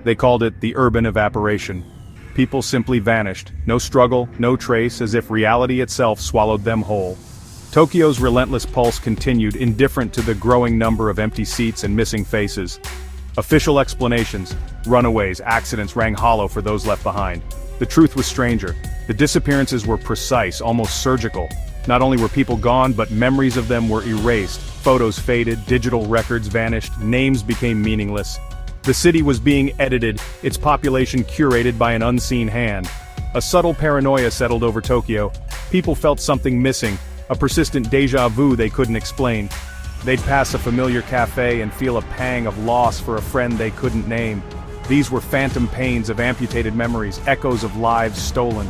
They called it the urban evaporation. People simply vanished, no struggle, no trace, as if reality itself swallowed them whole. Tokyo's relentless pulse continued, indifferent to the growing number of empty seats and missing faces. Official explanations, runaways, accidents rang hollow for those left behind. The truth was stranger. The disappearances were precise, almost surgical. Not only were people gone, but memories of them were erased. Photos faded, digital records vanished, names became meaningless. The city was being edited, its population curated by an unseen hand. A subtle paranoia settled over Tokyo. People felt something missing, a persistent déjà vu they couldn't explain. They'd pass a familiar cafe and feel a pang of loss for a friend they couldn't name. These were phantom pains of amputated memories, echoes of lives stolen.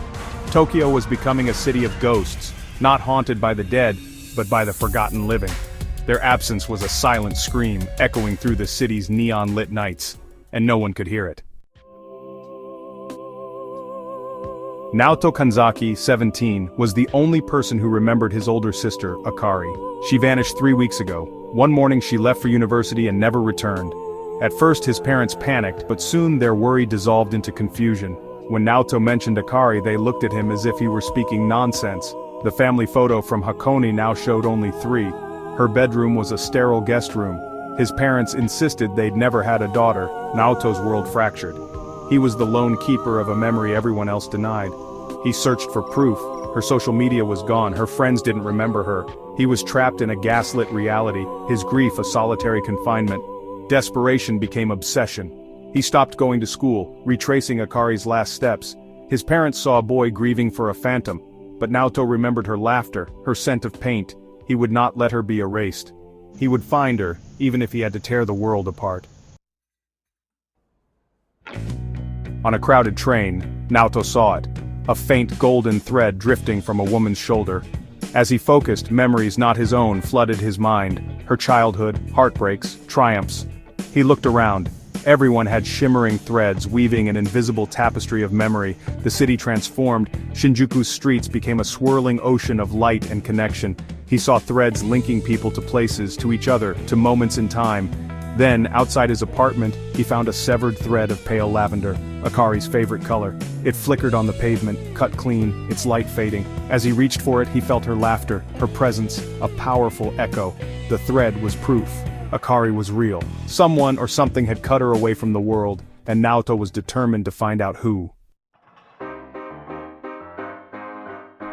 Tokyo was becoming a city of ghosts, not haunted by the dead, but by the forgotten living. Their absence was a silent scream, echoing through the city's neon-lit nights, and no one could hear it. Naoto Kanzaki, 17, was the only person who remembered his older sister, Akari. She vanished 3 weeks ago. One morning she left for university and never returned. At first his parents panicked, but soon their worry dissolved into confusion. When Naoto mentioned Akari, they looked at him as if he were speaking nonsense. The family photo from Hakone now showed only 3. Her bedroom was a sterile guest room. His parents insisted they'd never had a daughter. Naoto's world fractured. He was the lone keeper of a memory everyone else denied. He searched for proof. Her social media was gone, her friends didn't remember her. He was trapped in a gaslit reality, his grief a solitary confinement. Desperation became obsession. He stopped going to school, retracing Akari's last steps. His parents saw a boy grieving for a phantom, but Naoto remembered her laughter, her scent of paint. He would not let her be erased. He would find her, even if he had to tear the world apart. On a crowded train, Naoto saw it. A faint golden thread drifting from a woman's shoulder. As he focused, memories not his own flooded his mind. Her childhood, heartbreaks, triumphs. He looked around. Everyone had shimmering threads weaving an invisible tapestry of memory. The city transformed. Shinjuku's streets became a swirling ocean of light and connection. He saw threads linking people to places, to each other, to moments in time. Then, outside his apartment, he found a severed thread of pale lavender, Akari's favorite color. It flickered on the pavement, cut clean, its light fading. As he reached for it, he felt her laughter, her presence, a powerful echo. The thread was proof. Akari was real. Someone or something had cut her away from the world, and Naoto was determined to find out who.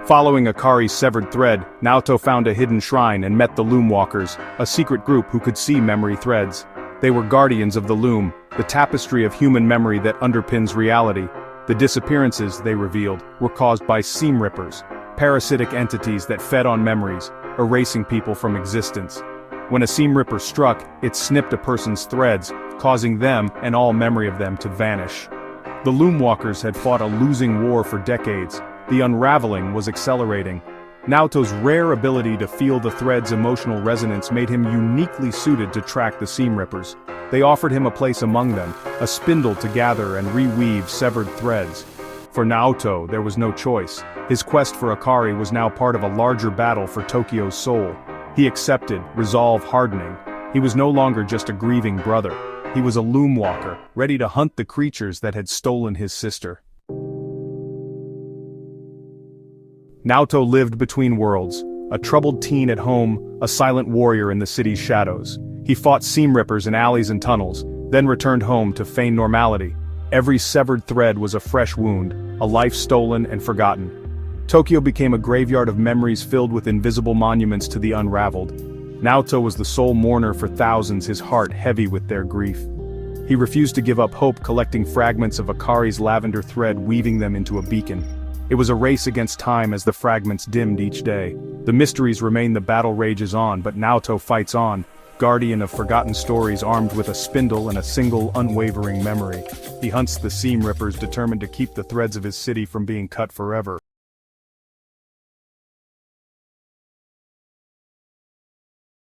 Following Akari's severed thread, Naoto found a hidden shrine and met the Loomwalkers, a secret group who could see memory threads. They were guardians of the loom, the tapestry of human memory that underpins reality. The disappearances, they revealed, were caused by Seamrippers, parasitic entities that fed on memories, erasing people from existence. When a Seamripper struck, it snipped a person's threads, causing them, and all memory of them, to vanish. The Loomwalkers had fought a losing war for decades. The unraveling was accelerating. Naoto's rare ability to feel the thread's emotional resonance made him uniquely suited to track the Seamrippers. They offered him a place among them, a spindle to gather and reweave severed threads. For Naoto, there was no choice. His quest for Akari was now part of a larger battle for Tokyo's soul. He accepted, resolve hardening. He was no longer just a grieving brother. He was a Loomwalker, ready to hunt the creatures that had stolen his sister. Naoto lived between worlds, a troubled teen at home, a silent warrior in the city's shadows. He fought Seamrippers in alleys and tunnels, then returned home to feign normality. Every severed thread was a fresh wound, a life stolen and forgotten. Tokyo became a graveyard of memories filled with invisible monuments to the unraveled. Naoto was the sole mourner for thousands, his heart heavy with their grief. He refused to give up hope, collecting fragments of Akari's lavender thread, weaving them into a beacon. It was a race against time as the fragments dimmed each day. The mysteries remain, the battle rages on, but Naoto fights on, guardian of forgotten stories, armed with a spindle and a single unwavering memory. He hunts the Seamrippers, determined to keep the threads of his city from being cut forever.